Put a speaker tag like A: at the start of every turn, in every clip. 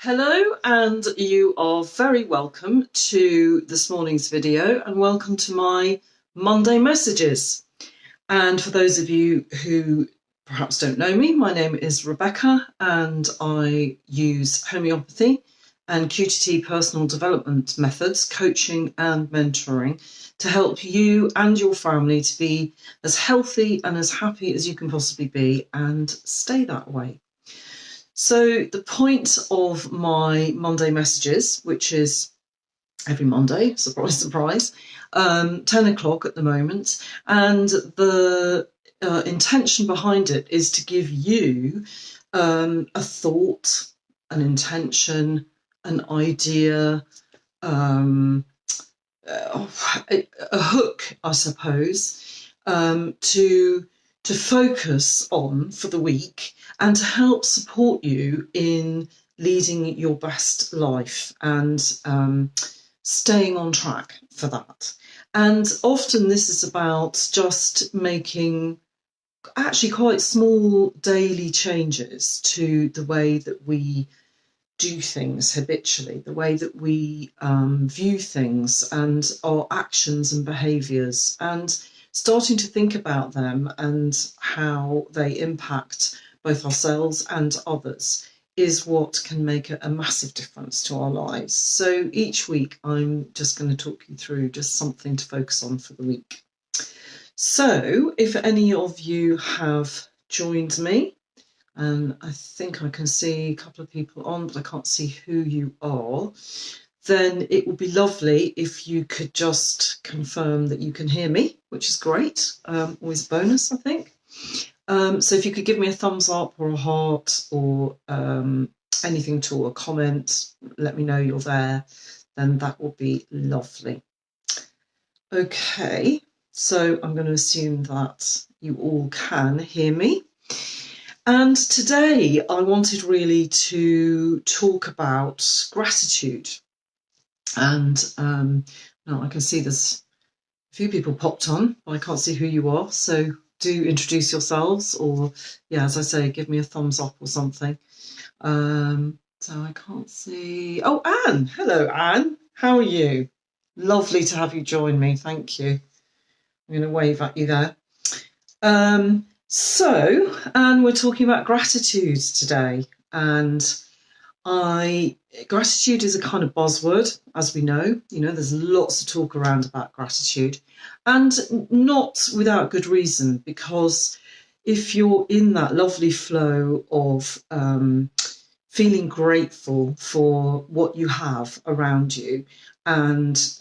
A: Hello, and you are very welcome to this morning's video, and welcome to my Monday messages. And for those of you who perhaps don't know me, my name is Rebecca, and I use homeopathy and QTT personal development methods, coaching and mentoring, to help you and your family to be as healthy and as happy as you can possibly be and stay that way. So the point of my Monday messages, which is every Monday, surprise, surprise, 10 o'clock at the moment, and the intention behind it is to give you a thought, an intention, an idea, a hook, I suppose, to focus on for the week and to help support you in leading your best life and staying on track for that. And often this is about just making actually quite small daily changes to the way that we do things habitually, the way that we view things and our actions and behaviours, and starting to think about them and how they impact both ourselves and others is what can make a massive difference to our lives. So each week I'm just going to talk you through just something to focus on for the week. So if any of you have joined me, and I think I can see a couple of people on, but I can't see who you are, then it would be lovely if you could just confirm that you can hear me, which is great, always a bonus, I think. So if you could give me a thumbs up or a heart or anything at all, a comment, let me know you're there, then that would be lovely. Okay, so I'm going to assume that you all can hear me. And today I wanted really to talk about gratitude. And now I can see there's a few people popped on, but I can't see who you are. So do introduce yourselves, or yeah, as I say, give me a thumbs up or something. So I can't see. Oh, Anne. Hello, Anne. How are you? Lovely to have you join me. Thank you. I'm going to wave at you there. So, Anne, we're talking about gratitude today, and gratitude is a kind of buzzword, as we know. You know, there's lots of talk around about gratitude, and not without good reason, because if you're in that lovely flow of feeling grateful for what you have around you and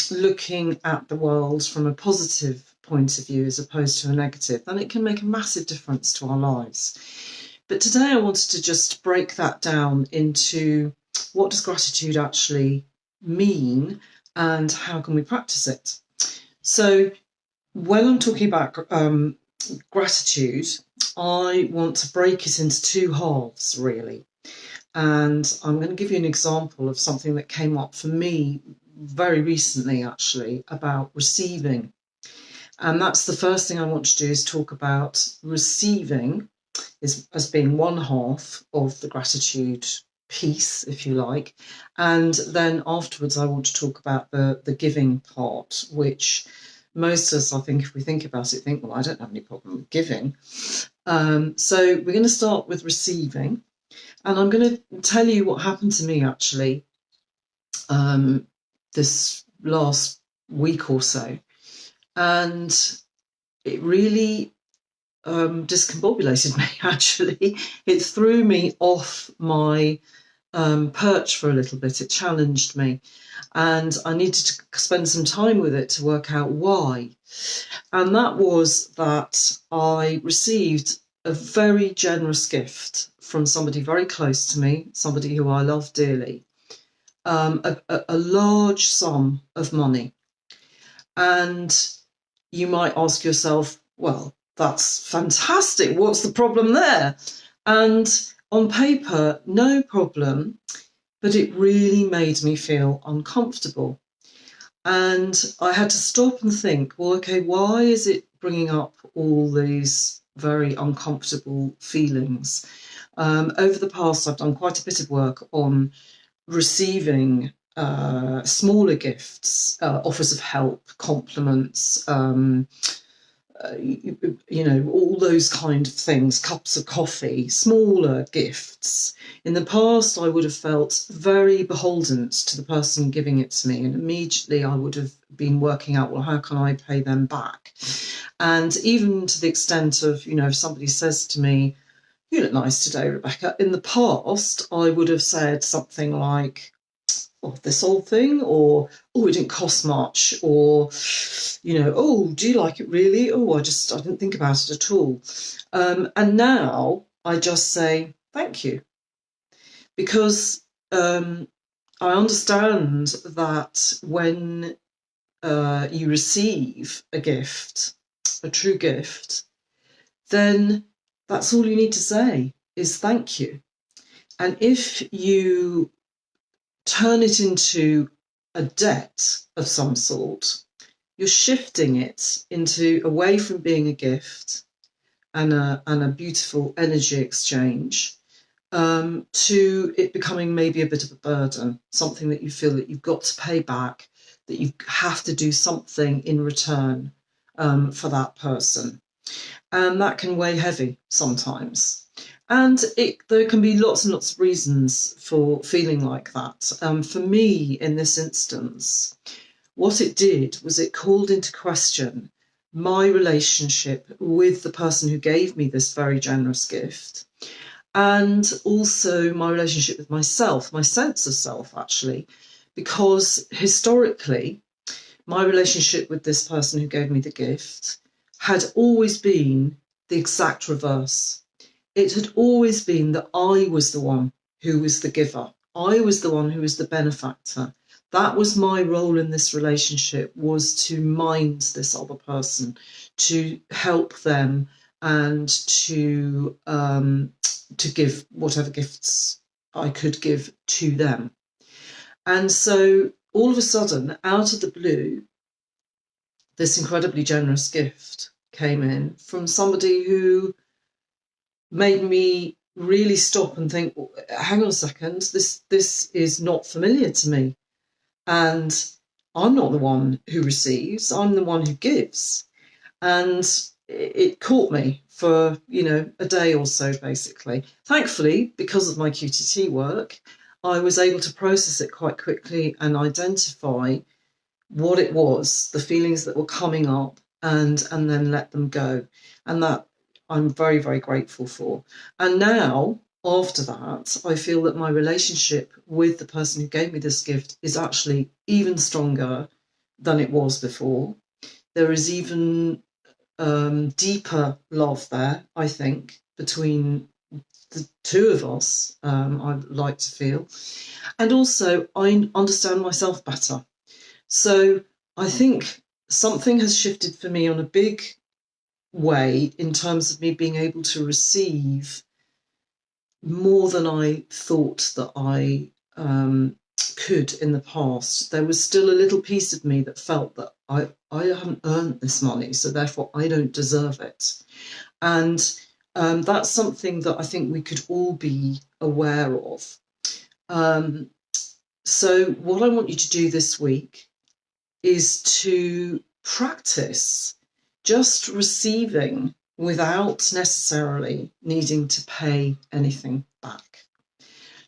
A: looking at the world from a positive point of view as opposed to a negative, then it can make a massive difference to our lives. But today I wanted to just break that down into what does gratitude actually mean and how can we practice it. So when I'm talking about gratitude, I want to break it into two halves, really. And I'm going to give you an example of something that came up for me very recently, actually, about receiving. And that's the first thing I want to do, is talk about receiving as being one half of the gratitude piece, if you like. And then afterwards, I want to talk about the giving part, which most of us, I think, if we think about it, think, well, I don't have any problem with giving. So we're going to start with receiving. And I'm going to tell you what happened to me, actually, this last week or so. And it really discombobulated me, actually. It threw me off my perch for a little bit. It challenged me. And I needed to spend some time with it to work out why. And that was that I received a very generous gift from somebody very close to me, somebody who I love dearly, a large sum of money. And you might ask yourself, well, that's fantastic. What's the problem there? And on paper, no problem, but it really made me feel uncomfortable. And I had to stop and think, well, okay, why is it bringing up all these very uncomfortable feelings? Over the past, I've done quite a bit of work on receiving smaller gifts, offers of help, compliments, all those kind of things, cups of coffee, smaller gifts. In the past, I would have felt very beholden to the person giving it to me, and immediately I would have been working out, well, how can I pay them back? And even to the extent of, if somebody says to me, "You look nice today, Rebecca," in the past, I would have said something like, "Oh, this old thing," or, "Oh, it didn't cost much," or, "Oh, do you like it really? Oh, I didn't think about it at all." And now I just say thank you, because I understand that when you receive a gift, a true gift, then that's all you need to say is thank you. And if you turn it into a debt of some sort, you're shifting it into away from being a gift and a beautiful energy exchange, to it becoming maybe a bit of a burden, something that you feel that you've got to pay back, that you have to do something in return for that person. And that can weigh heavy sometimes. And there can be lots and lots of reasons for feeling like that. For me, in this instance, what it did was it called into question my relationship with the person who gave me this very generous gift, and also my relationship with myself, my sense of self, actually, because historically, my relationship with this person who gave me the gift had always been the exact reverse. It had always been that I was the one who was the giver. I was the one who was the benefactor. That was my role in this relationship, was to mind this other person, to help them, and to give whatever gifts I could give to them. And so all of a sudden, out of the blue, this incredibly generous gift came in from somebody who made me really stop and think, hang on a second, this is not familiar to me. And I'm not the one who receives, I'm the one who gives. And it caught me for, a day or so, basically. Thankfully, because of my QTT work, I was able to process it quite quickly and identify what it was, the feelings that were coming up, and then let them go. And that I'm very, very grateful for. And now, after that, I feel that my relationship with the person who gave me this gift is actually even stronger than it was before. There is even deeper love there, I think, between the two of us, I'd like to feel. And also, I understand myself better. So I think something has shifted for me on a big way in terms of me being able to receive more than I thought that I could in the past. There was still a little piece of me that felt that I haven't earned this money, so therefore I don't deserve it. And that's something that I think we could all be aware of. So what I want you to do this week is to practice just receiving without necessarily needing to pay anything back.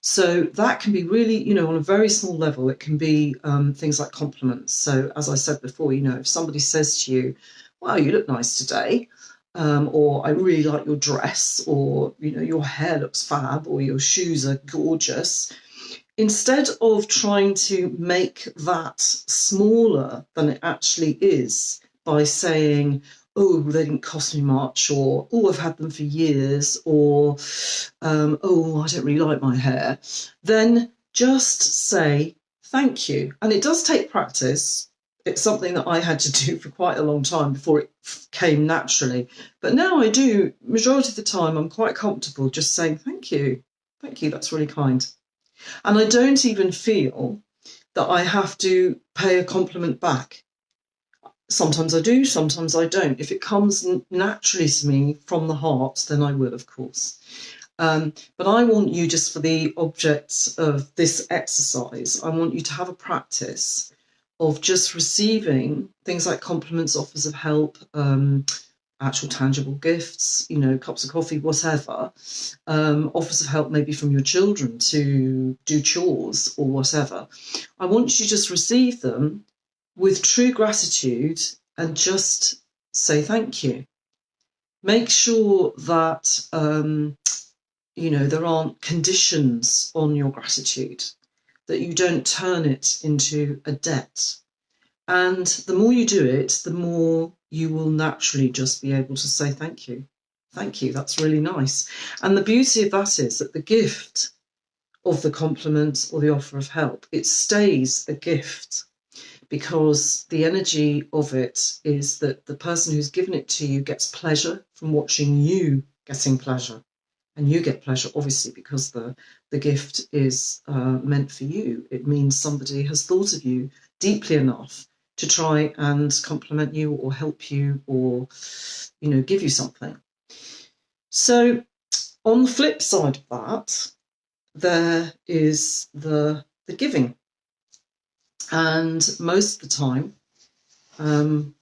A: So that can be really, on a very small level, it can be things like compliments. So as I said before, if somebody says to you, "Wow, you look nice today," or "I really like your dress," or, "Your hair looks fab," or "Your shoes are gorgeous," instead of trying to make that smaller than it actually is by saying, "Oh, they didn't cost me much," or "Oh, I've had them for years," or "Oh, I don't really like my hair," then just say thank you. And it does take practice. It's something that I had to do for quite a long time before it came naturally. But now I do, majority of the time, I'm quite comfortable just saying thank you. Thank you, that's really kind. And I don't even feel that I have to pay a compliment back. Sometimes I do, sometimes I don't. If it comes naturally to me from the heart, then I will, of course. But I want you, just for the objects of this exercise, I want you to have a practice of just receiving things like compliments, offers of help, actual tangible gifts, cups of coffee, whatever, offers of help maybe from your children to do chores or whatever. I want you to just receive them with true gratitude and just say thank you. Make sure that there aren't conditions on your gratitude, that you don't turn it into a debt. And the more you do it, the more you will naturally just be able to say thank you. Thank you, that's really nice. And the beauty of that is that the gift of the compliment or the offer of help, it stays a gift, because the energy of it is that the person who's given it to you gets pleasure from watching you getting pleasure. And you get pleasure, obviously, because the gift is meant for you. It means somebody has thought of you deeply enough to try and compliment you or help you or, give you something. So on the flip side of that, there is the giving. And most of the time,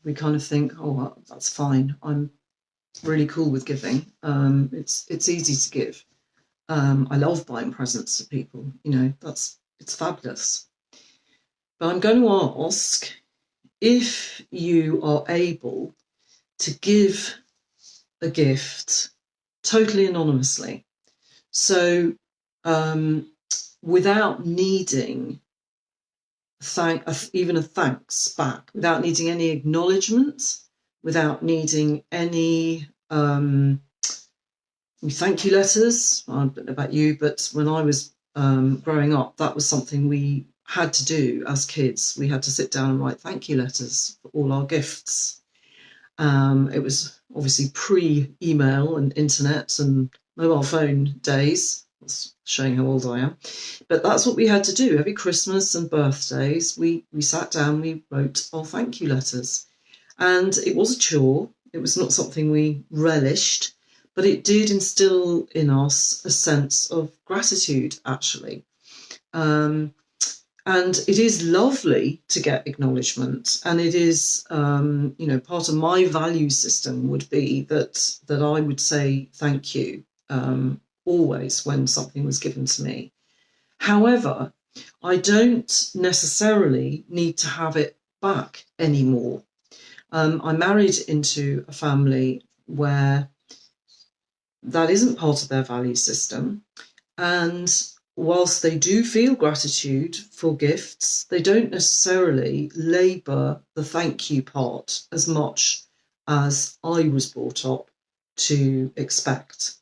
A: we kind of think, oh, well, that's fine. I'm really cool with giving. It's easy to give. I love buying presents for people. It's fabulous. But I'm going to ask if you are able to give a gift totally anonymously. So without needing even a thanks back, without needing any acknowledgement, without needing any thank you letters. I don't know about you, but when I was growing up, that was something we had to do as kids. We had to sit down and write thank you letters for all our gifts. It was obviously pre-email and internet and mobile phone days. That's showing how old I am. But that's what we had to do. Every Christmas and birthdays, we sat down, we wrote our thank you letters. And it was a chore. It was not something we relished, but it did instill in us a sense of gratitude, actually. And it is lovely to get acknowledgement. And it is, part of my value system would be that I would say thank you always when something was given to me. However, I don't necessarily need to have it back anymore. I married into a family where that isn't part of their value system. And whilst they do feel gratitude for gifts, they don't necessarily labour the thank you part as much as I was brought up to expect.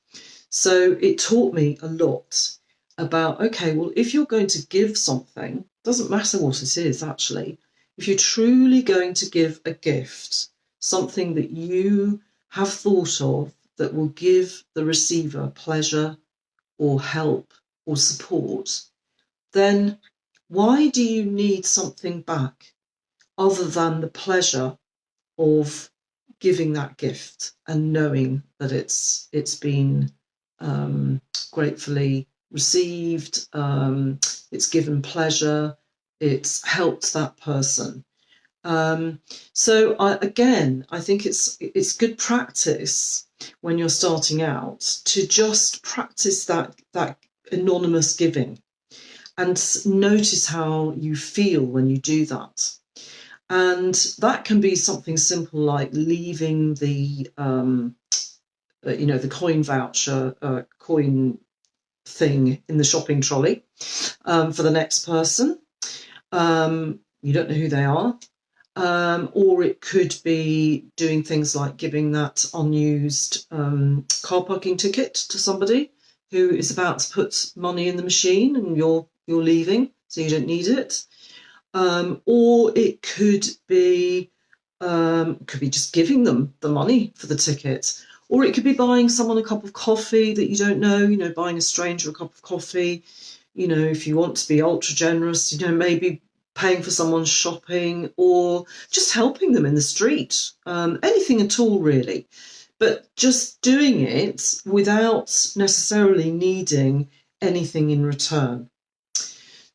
A: So it taught me a lot about, okay, well, if you're going to give something, doesn't matter what it is, actually. If you're truly going to give a gift, something that you have thought of that will give the receiver pleasure or help or support, then why do you need something back other than the pleasure of giving that gift and knowing that it's been gratefully received, it's given pleasure, it's helped that person. So I think it's good practice when you're starting out to just practice that anonymous giving and notice how you feel when you do that. And that can be something simple like leaving the coin voucher, coin thing in the shopping trolley for the next person. You don't know who they are. Or it could be doing things like giving that unused car parking ticket to somebody who is about to put money in the machine and you're leaving, so you don't need it. Or it could be just giving them the money for the ticket. Or it could be buying someone a cup of coffee that you don't know, buying a stranger a cup of coffee. If you want to be ultra generous, maybe paying for someone's shopping or just helping them in the street. Anything at all, really. but just doing it without necessarily needing anything in return.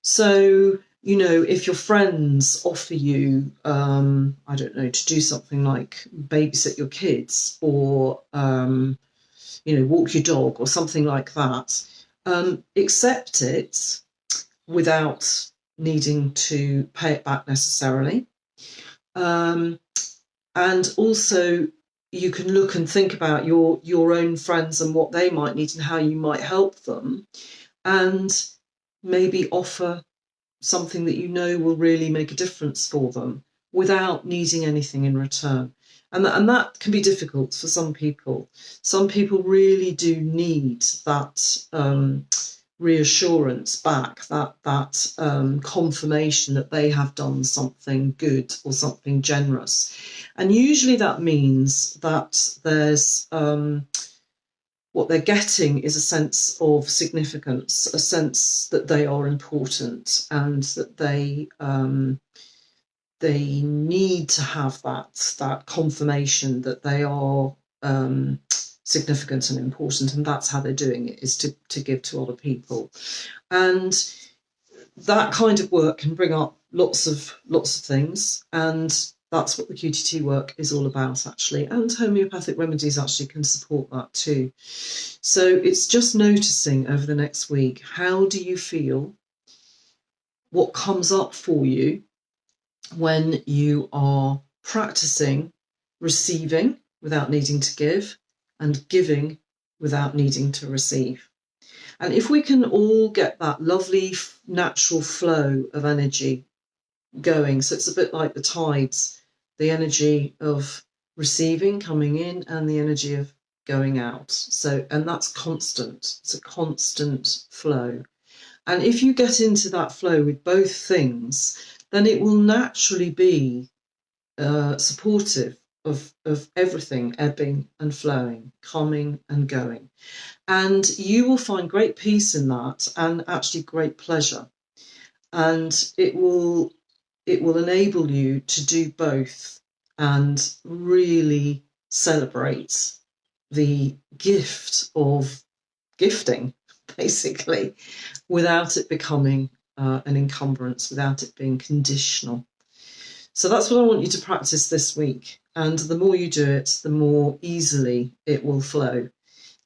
A: So, you know, if your friends offer you, I don't know, to do something like babysit your kids or, you know, walk your dog or something like that, accept it without needing to pay it back necessarily. And also, you can look and think about your own friends and what they might need and how you might help them, and maybe offer something that you know will really make a difference for them without needing anything in return. And that can be difficult for some people. Some people really do need that reassurance back, that confirmation that they have done something good or something generous. And usually that means that there's what they're getting is a sense of significance, a sense that they are important, and that they need to have that confirmation that they are significant and important, and that's how they're doing it, is to give to other people. And that kind of work can bring up lots of things, and that's what the QTT work is all about, actually. And homeopathic remedies actually can support that too. So it's just noticing over the next week, how do you feel? What comes up for you when you are practicing receiving without needing to give and giving without needing to receive? And if we can all get that lovely natural flow of energy going, so it's a bit like the tides, the energy of receiving coming in and the energy of going out. So, and that's constant. It's a constant flow. And if you get into that flow with both things, then it will naturally be supportive of everything ebbing and flowing, coming and going. And you will find great peace in that, and actually great pleasure. And it will enable you to do both and really celebrate the gift of gifting, basically, without it becoming an encumbrance, without it being conditional. So that's what I want you to practice this week. And the more you do it, the more easily it will flow.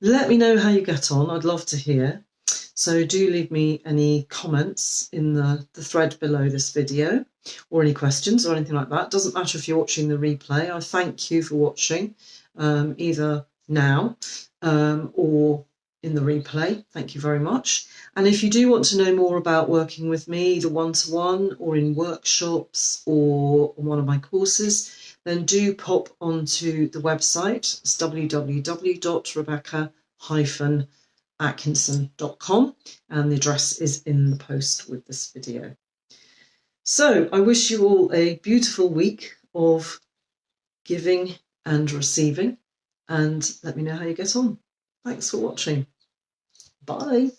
A: Let me know how you get on. I'd love to hear. So do leave me any comments in the thread below this video, or any questions or anything like that. It doesn't matter if you're watching the replay. I thank you for watching, either now or in the replay. Thank you very much. And if you do want to know more about working with me, either one-to-one or in workshops or on one of my courses, then do pop onto the website. It's www.rebecca-atkinson.com, and the address is in the post with this video. So I wish you all a beautiful week of giving and receiving, and let me know how you get on. Thanks for watching. Bye.